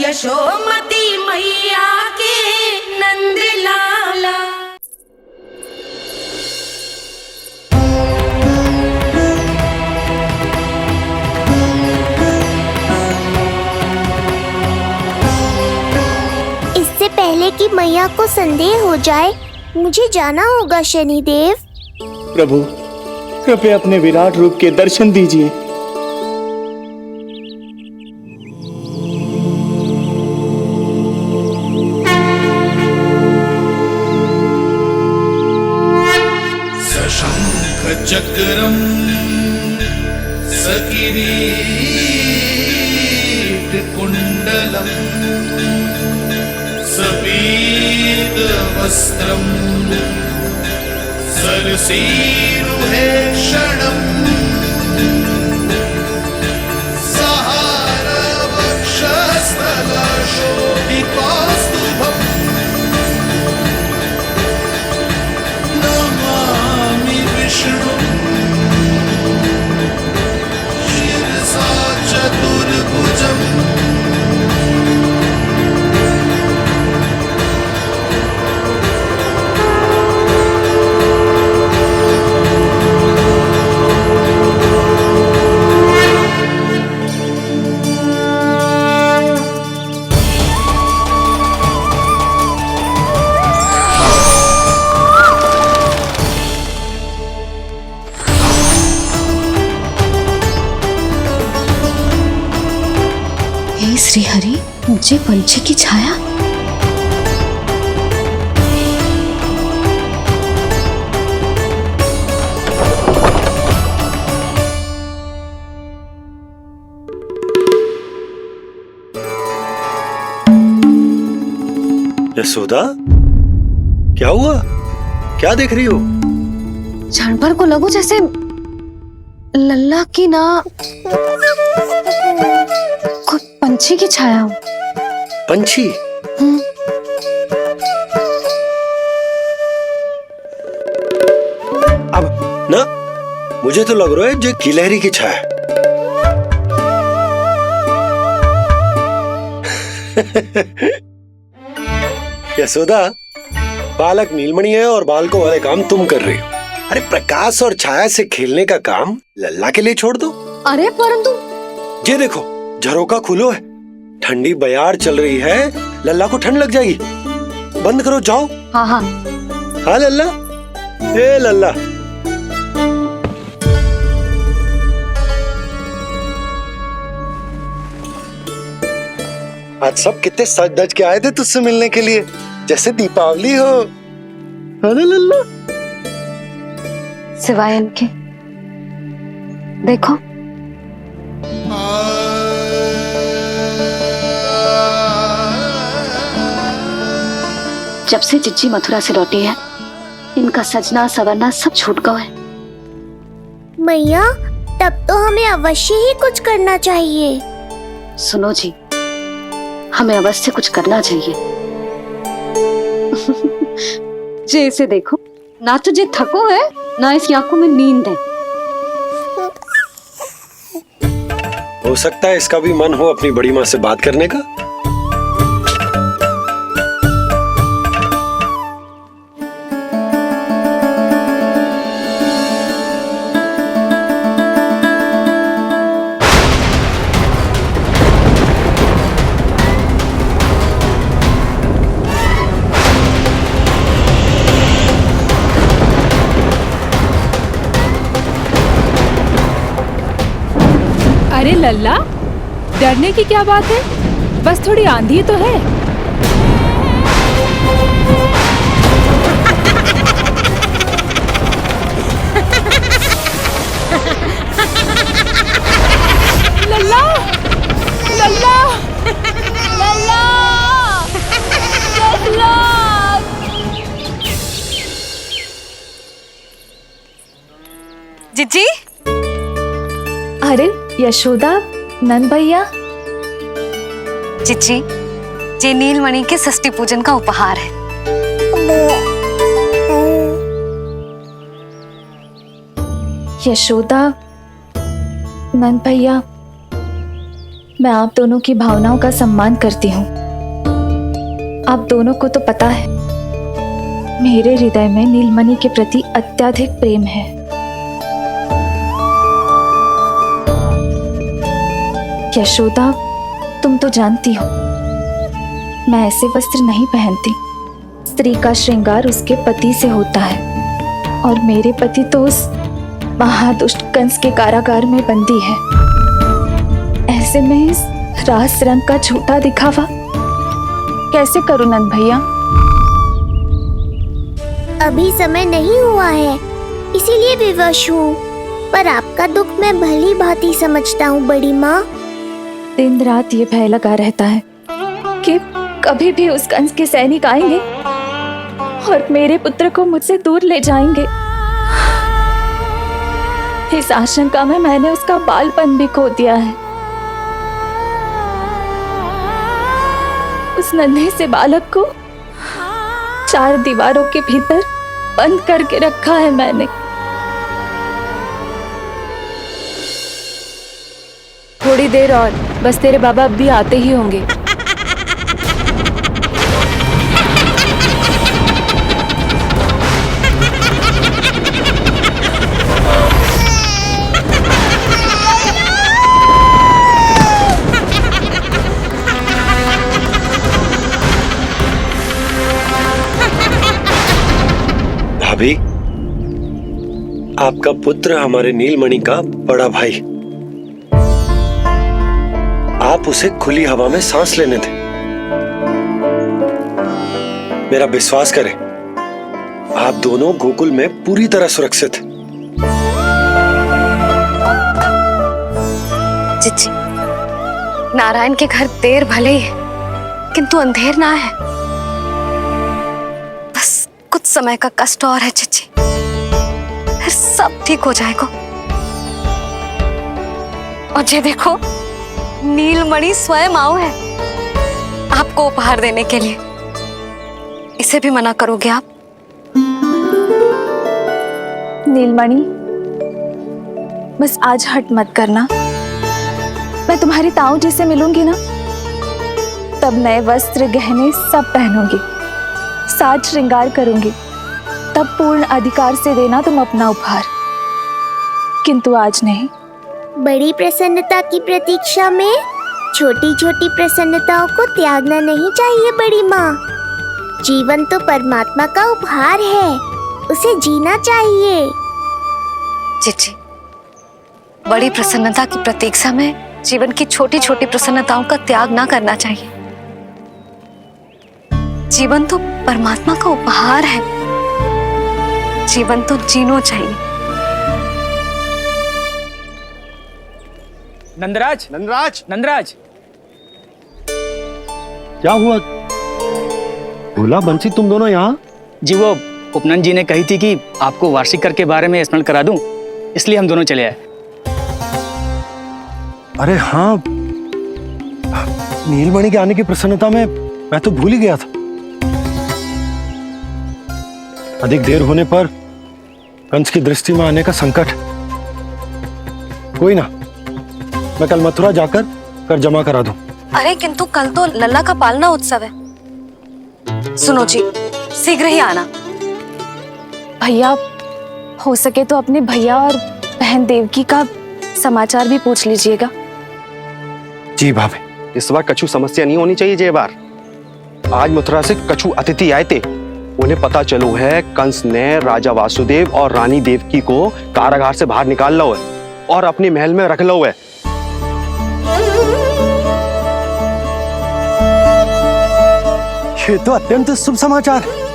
यशोमती मैया के नंद लाला। इससे पहले कि मैया को संदेह हो जाए, मुझे जाना होगा शनिदेव। प्रभु, कृपया अपने विराट रूप के दर्शन दीजिए। सशंख चक्रम सकिरीट कुंडलम सपीत वस्त्रम सरसीरुहेक्षणम् सहारवक्षस्थलशोभितौस्तुभम् नमामि विष्णुं शिरसा चतुर्भुजम्। हे श्री हरि, मुझे पंछी की छाया। यशोदा, क्या हुआ? क्या देख रही हो? क्षण भर को लगो जैसे लल्ला की ना कोई पंछी की छाया हो। पंछी? अब ना, मुझे तो लग रहा है जो गिलहरी की छाया। यशोदा, बालक नीलमणि है और बालकों वाले काम तुम कर रही हो। अरे प्रकाश और छाया से खेलने का काम लल्ला के लिए छोड़ दो। अरे परंतु ये देखो, झरोका खुलो है, ठंडी बयार चल रही है, लल्ला को ठंड लग जाएगी। बंद करो, जाओ। हाँ हाँ हाँ लल्ला, ए लल्ला। आज सब कितने सज धज के आए थे तुझसे मिलने के लिए, जैसे दीपावली हो। है ना लल्ला? सिवाय इनके देखो, जब से चिच्ची मथुरा से लौटी है, इनका सजना सवरना सब छूट गया है। मैया, तब तो हमें अवश्य ही कुछ करना चाहिए। सुनो जी, हमें अवश्य कुछ करना चाहिए। जे इसे देखो, ना तो जे थको है, ना इसकी आंखों में नींद है। हो सकता है इसका भी मन हो अपनी बड़ी माँ से बात करने का। अरे लल्ला, डरने की क्या बात है? बस थोड़ी आंधी तो है। लल्ला, लल्ला, लल्ला, लल्ला। जिज्जी, अरे यशोदा, नंद भैया। चिच्ची, ये नीलमणि के षष्ठी पूजन का उपहार है। यशोदा, नंद भैया, मैं आप दोनों की भावनाओं का सम्मान करती हूँ। आप दोनों को तो पता है मेरे हृदय में नीलमणि के प्रति अत्यधिक प्रेम है। यशोदा, तुम तो जानती हो मैं ऐसे वस्त्र नहीं पहनती। स्त्री का श्रृंगार उसके पति से होता है और मेरे पति तो उस महादुष्ट कंस के कारागार में बंदी है। ऐसे में इस रास रंग का झूठा दिखावा कैसे करूं नंद भैया? अभी समय नहीं हुआ है, इसीलिए विवश हूँ। पर आपका दुख मैं भली भांति समझता हूँ बड़ी माँ। दिन रात ये भय लगा रहता है कि कभी भी उस कंस के सैनिक आएंगे और मेरे पुत्र को मुझसे दूर ले जाएंगे। इस आशंका में मैंने उसका बालपन भी खो दिया है। उस नन्हे से बालक को 4 दीवारों के भीतर बंद करके रखा है मैंने। थोड़ी देर और, बस तेरे बाबा अब भी आते ही होंगे। भाभी, आपका पुत्र हमारे नीलमणि का बड़ा भाई। आप उसे खुली हवा में सांस लेने दें। मेरा विश्वास करें, आप दोनों गोकुल में पूरी तरह सुरक्षित हैं। चिच्ची, नारायण के घर देर भले ही है, किंतु अंधेर ना है। बस कुछ समय का कष्ट और है चिच्ची, फिर सब ठीक हो जाएगा। और ये देखो, नीलमणि स्वयं आओ है आपको उपहार देने के लिए। इसे भी मना करोगे आप? नीलमणि, बस आज हट मत करना। मैं तुम्हारी ताऊ जी से मिलूंगी ना, तब नए वस्त्र गहने सब पहनूंगी, साज श्रृंगार करूंगी, तब पूर्ण अधिकार से देना तुम अपना उपहार। किंतु आज नहीं। बड़ी प्रसन्नता की प्रतीक्षा में छोटी छोटी प्रसन्नताओं को त्यागना नहीं चाहिए बड़ी माँ। जीवन तो परमात्मा का उपहार है, उसे जीना चाहिए। चिच्ची, बड़ी प्रसन्नता की प्रतीक्षा में जीवन की छोटी छोटी प्रसन्नताओं का त्याग ना करना चाहिए। जीवन तो परमात्मा का उपहार है, जीवन तो जीना चाहिए। नंदराज, नंदराज, नंदराज, क्या हुआ? भोला, बंसी, तुम दोनों यहाँ? जी वो उपनंद जी ने कही थी कि आपको वार्षिक कर के बारे में स्मरण करा दूं, इसलिए हम दोनों चले आए। अरे हाँ, नीलमणि के आने की प्रसन्नता में मैं तो भूल ही गया था। अधिक देर होने पर कंस की दृष्टि में आने का संकट। कोई ना, मैं कल मथुरा जाकर कर जमा करा दूं। अरे किंतु कल तो लल्ला का पालना उत्सव है। सुनो जी, शीघ्र ही आना। भैया, हो सके तो अपने भैया और बहन देवकी का समाचार भी पूछ लीजिएगा। जी भाभी। इस बार कछु समस्या नहीं होनी चाहिए। ये बार आज मथुरा से कछु अतिथि आए थे, उन्हें पता चलो है कंस ने राजा वासुदेव और रानी देवकी को कारागार से बाहर निकाल लो है और अपने महल में रख लो है। ये तो अत्यंत शुभ समाचार है।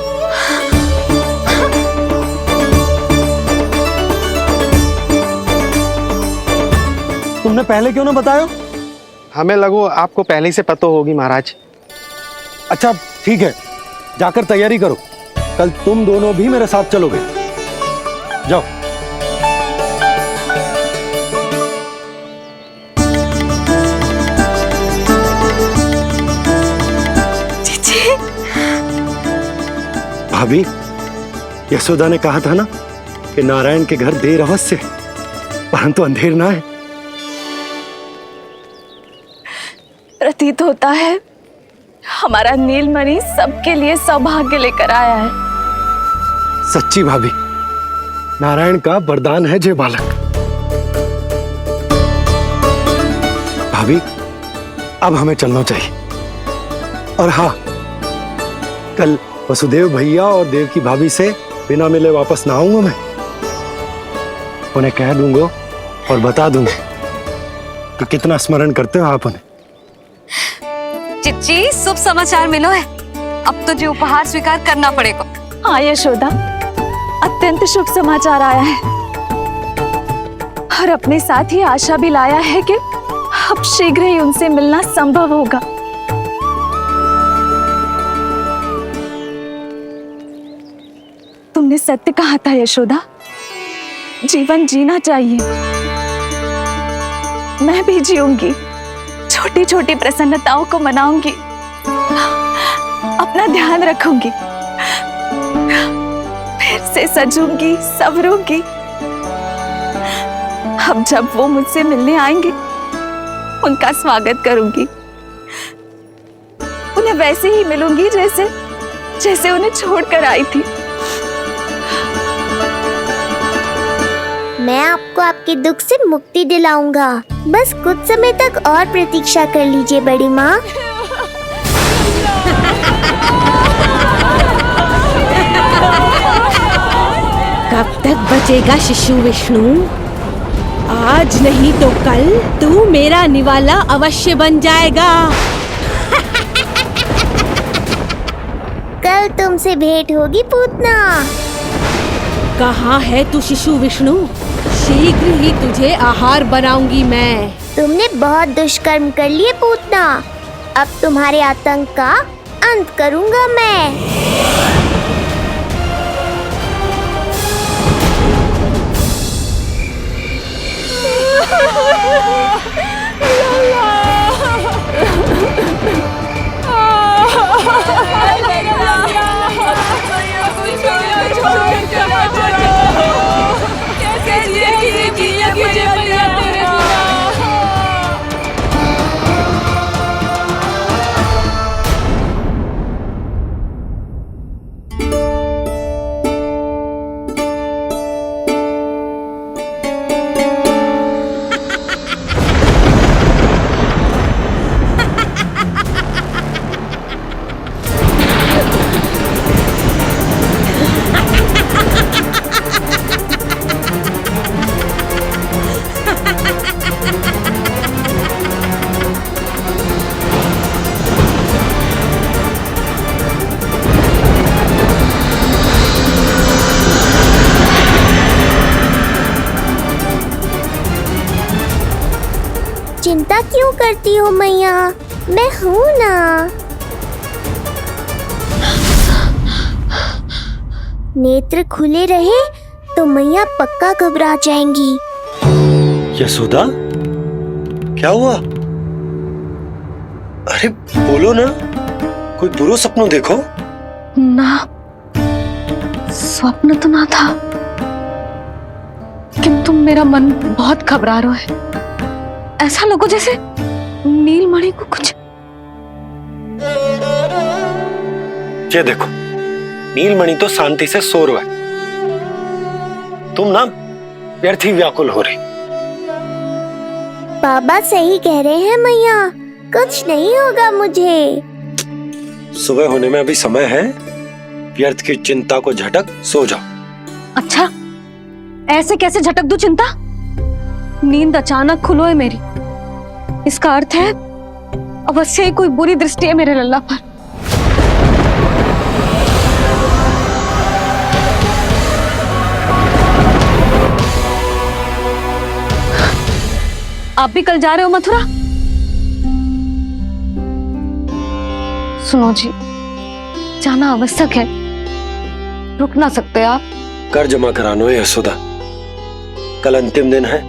तुमने पहले क्यों ना बताया? हमें लगो आपको पहले ही से पता होगी महाराज। अच्छा ठीक है, जाकर तैयारी करो, कल तुम दोनों भी मेरे साथ चलोगे। जाओ। भाभी, यशोदा ने कहा था ना कि नारायण के घर देर अवश्य है, परंतु अंधेर ना है। प्रतीत होता है हमारा नीलमणि सबके लिए सौभाग्य लेकर आया है। सच्ची भाभी, नारायण का वरदान है जय बालक। भाभी, अब हमें चलना चाहिए। और हाँ, कल वसुदेव भैया और देव की भाभी से बिना मिले वापस ना आऊंगा मैं। उन्हें कह दूंगा और बता दूंगा कि कितना स्मरण करते हो आप उन्हें। चिच्ची, शुभ समाचार मिलो है। अब तुझे उपहार स्वीकार करना पड़ेगा। हाँ यशोदा, अत्यंत शुभ समाचार आया है और अपने साथ ही आशा भी लाया है कि अब शीघ्र ही उनसे मिलना संभव होगा। तुमने सत्य कहा था यशोदा, जीवन जीना चाहिए। मैं भी जीऊंगी, छोटी छोटी प्रसन्नताओं को मनाऊंगी, अपना ध्यान रखूंगी, फिर से सजूंगी, संवरूंगी। अब जब वो मुझसे मिलने आएंगे, उनका स्वागत करूंगी। उन्हें वैसे ही मिलूंगी जैसे जैसे उन्हें छोड़कर आई थी। मैं आपको आपके दुख से मुक्ति दिलाऊंगा। बस कुछ समय तक और प्रतीक्षा कर लीजिए बड़ी माँ। कब तक बचेगा शिशु विष्णु? आज नहीं तो कल तू मेरा निवाला अवश्य बन जाएगा। कल तुमसे भेंट होगी पूतना। कहाँ है तू शिशु विष्णु? शीघ्र ही तुझे आहार बनाऊंगी मैं। तुमने बहुत दुष्कर्म कर लिए पूतना। अब तुम्हारे आतंक का अंत करूंगा मैं। चिंता क्यों करती हो मैया? मैं हूँ ना। नेत्र खुले रहे तो मैया पक्का घबरा जाएंगी। यशोदा, क्या हुआ? अरे बोलो ना, कोई बुरा सपना देखो। ना, स्वप्न तो ना था, किंतु मेरा मन बहुत घबरा रहा है। ऐसा लगो जैसे नीलमणि को कुछ। ये देखो, नीलमणि तो शांति से सो रहा है। तुम ना व्यर्थ ही व्याकुल हो रही। बाबा सही कह रहे हैं मैया, कुछ नहीं होगा मुझे। सुबह होने में अभी समय है। व्यर्थ की चिंता को झटक सो जाओ। अच्छा, ऐसे कैसे झटक दूं चिंता? नींद अचानक खुलो है मेरी। इसका अर्थ है अवश्य ही कोई बुरी दृष्टि है मेरे लल्ला पर। आप भी कल जा रहे हो मथुरा? सुनो जी, जाना आवश्यक है, रुक ना सकते आप। कर जमा करानो है यशोदा, कल अंतिम दिन है।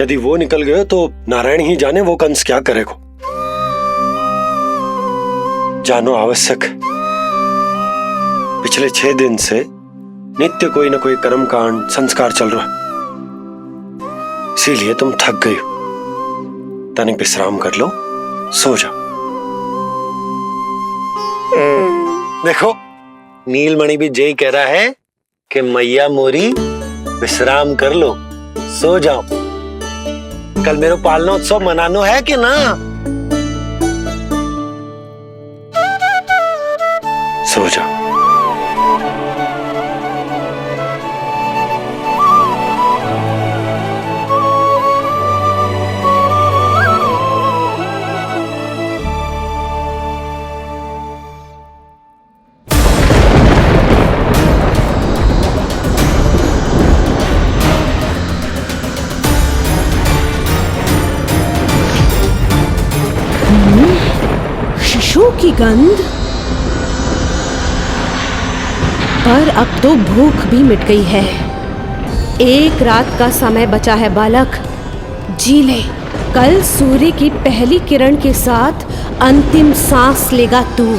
यदि वो निकल गए तो नारायण ही जाने वो कंस क्या करेगा। जानो आवश्यक। पिछले 6 दिन से नित्य कोई ना कोई कर्मकांड संस्कार चल रहा है, इसीलिए तुम थक गई हो। तनिक विश्राम कर लो, सो जाओ। देखो नीलमणि भी यही कह रहा है कि मैया मोरी विश्राम कर लो, सो जाओ। कल मेरो पालनोत्सव मनानो है कि ना? सो जाओ। शिशु की गंध। पर अब तो भूख भी मिट गई है। एक रात का समय बचा है बालक, जी ले। कल सूर्य की पहली किरण के साथ अंतिम सांस लेगा तू।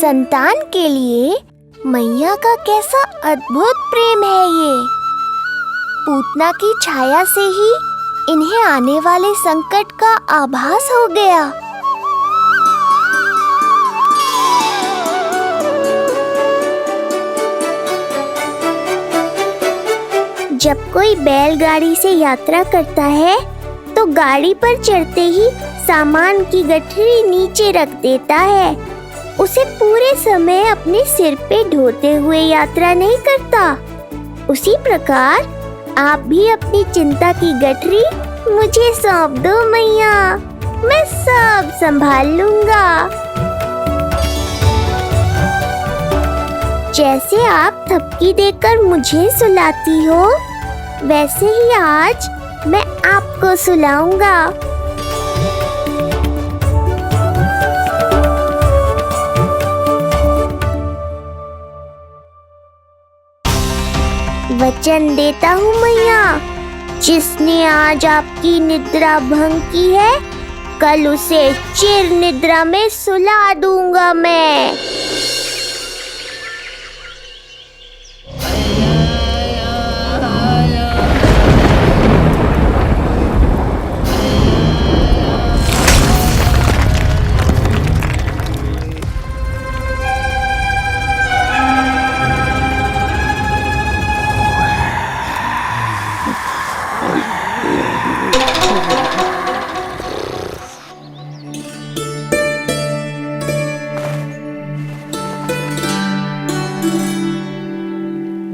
संतान के लिए मैया का कैसा अद्भुत प्रेम है ये। पूतना की छाया से ही इन्हें आने वाले संकट का आभास हो गया। जब कोई बैलगाड़ी से यात्रा करता है तो गाड़ी पर चढ़ते ही सामान की गठरी नीचे रख देता है। उसे पूरे समय अपने सिर पे ढोते हुए यात्रा नहीं करता। उसी प्रकार आप भी अपनी चिंता की गठरी मुझे सौंप दो मैया, मैं सब संभाल लूंगा। जैसे आप थपकी देकर मुझे सुलाती हो, वैसे ही आज मैं आपको सुलाऊंगा। वचन देता हूँ मैया, जिसने आज आपकी निद्रा भंग की है, कल उसे चिर निद्रा में सुला दूंगा मैं।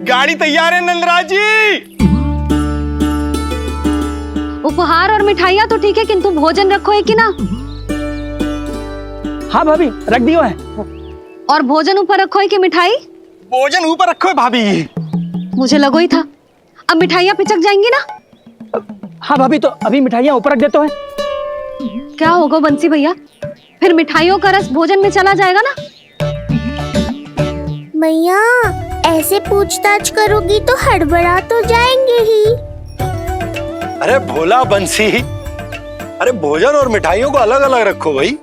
गाड़ी तैयार है नंदराज जी। उपहार और मिठाइयाँ तो ठीक है, किंतु भोजन रखो है कि ना? हाँ भाभी, रख दियो है। और भोजन ऊपर रखो है कि मिठाई? भोजन ऊपर रखो है भाभी। मुझे लगो ही था, अब मिठाइयाँ पिचक जाएंगी ना। हाँ भाभी, तो अभी मिठाइयाँ ऊपर रख देते हैं। क्या होगा बंसी भैया, फिर मिठाइयों का रस भोजन में चला जाएगा ना। मैया ऐसे पूछताछ करोगी तो हड़बड़ा तो जाएंगे ही। अरे भोला बंसी, अरे भोजन और मिठाइयों को अलग अलग रखो भाई।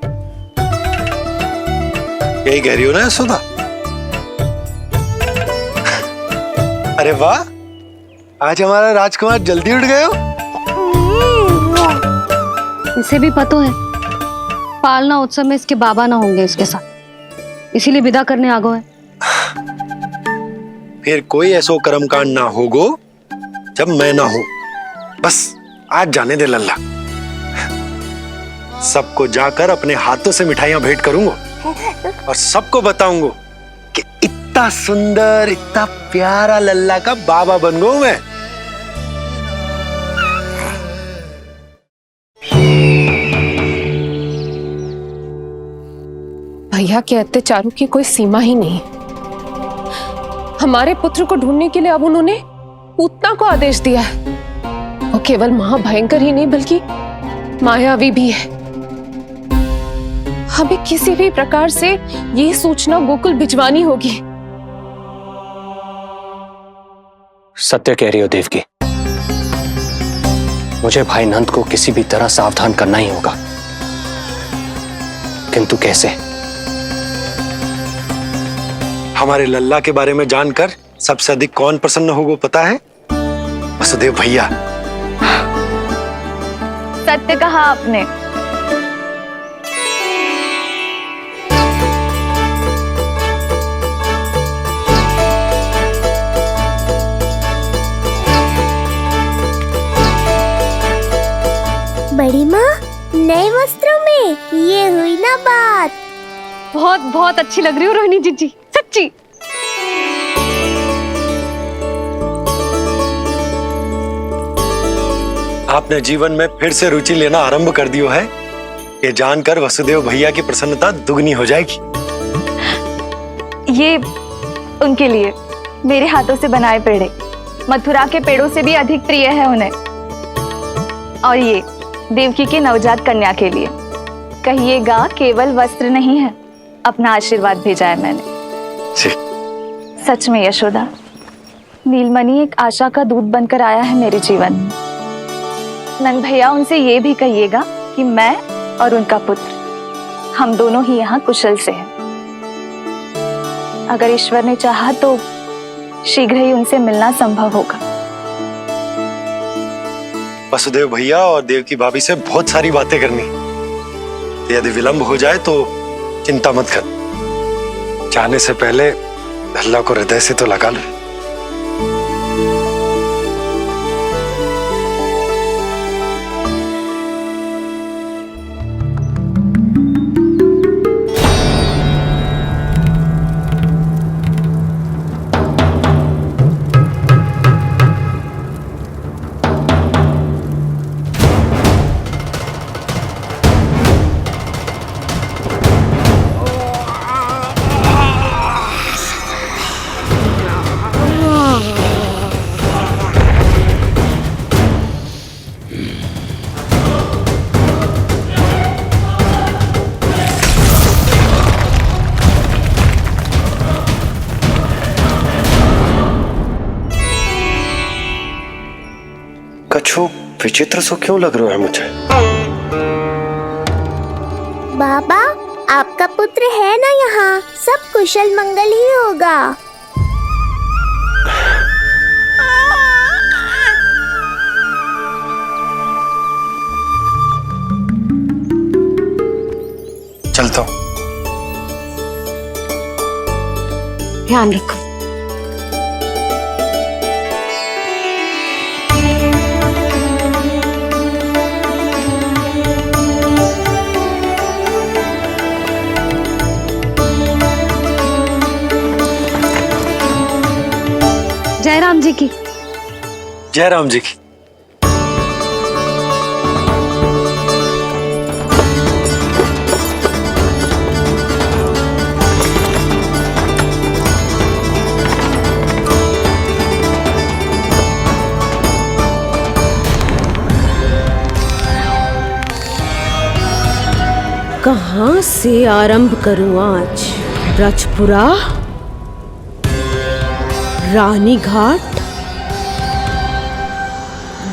यही कह रही हो ना यशोदा? अरे वाह, आज हमारा राजकुमार जल्दी उठ गए हो। इसे भी पता है पालना उत्सव में इसके बाबा ना होंगे इसके साथ, इसीलिए विदा करने आ गए। फिर कोई ऐसो कर्मकांड ना होगो जब मैं ना हूं। बस आज जाने दे लल्ला, सबको जाकर अपने हाथों से मिठाइयां भेंट करूंगा और सबको बताऊंगा कि इतना सुंदर, इतना प्यारा लल्ला का बाबा बन गया मैं। भैया के अत्याचारों की कोई सीमा ही नहीं। हमारे पुत्र को ढूंढने के लिए अब उन्होंने पूतना को आदेश दिया है। वो केवल महाभयंकर ही नहीं बल्कि मायावी भी है। हमें किसी भी प्रकार से ये सूचना गोकुल भिजवानी होगी। सत्य कह रही हो देवकी, मुझे भाई नंद को किसी भी तरह सावधान करना ही होगा, किंतु कैसे? हमारे लल्ला के बारे में जानकर सबसे अधिक कौन प्रसन्न होगा पता है? वसुदेव भैया। सत्य कहा आपने। बड़ी माँ, नए वस्त्रों में ये हुई ना बात। बहुत बहुत अच्छी लग रही हो रोहिणी जीजी, सच्ची। आपने जीवन में फिर से रुचि लेना आरंभ कर दियो है, ये जानकर वसुदेव भैया की प्रसन्नता दुगनी हो जाएगी। ये उनके लिए मेरे हाथों से बनाए पेड़े मथुरा के पेड़ों से भी अधिक प्रिय है उन्हें। और ये देवकी की नवजात कन्या के लिए कहिएगा केवल वस्त्र नहीं है, अपना आशीर्वाद भेजा है मैंने। सच में यशोदा, नीलमणि एक आशा का दूत बनकर आया है मेरे जीवन में। नंद भैया, उनसे ये भी कहिएगा कि मैं और उनका पुत्र हम दोनों ही यहाँ कुशल से हैं। अगर ईश्वर ने चाहा तो शीघ्र ही उनसे मिलना संभव होगा। वसुदेव भैया और देवकी भाभी से बहुत सारी बातें करनी, यदि विलंब हो जाए तो चिंता मत कर। जाने से पहले लल्ला को हृदय से तो लगा लो। कछु विचित्र सो क्यों लग रहा है मुझे? बाबा, आपका पुत्र है ना यहाँ, सब कुशल मंगल ही होगा। चलता हूँ। ध्यान रखो। जय राम जी की। जय राम जी की। कहाँ से आरंभ करूं आज? ब्रजपुरा, रानी घाट,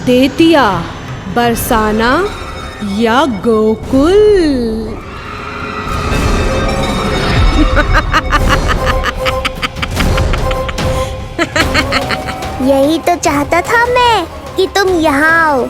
देतिया, बरसाना या गोकुल? यही तो चाहता था मैं कि तुम यहाँ आओ।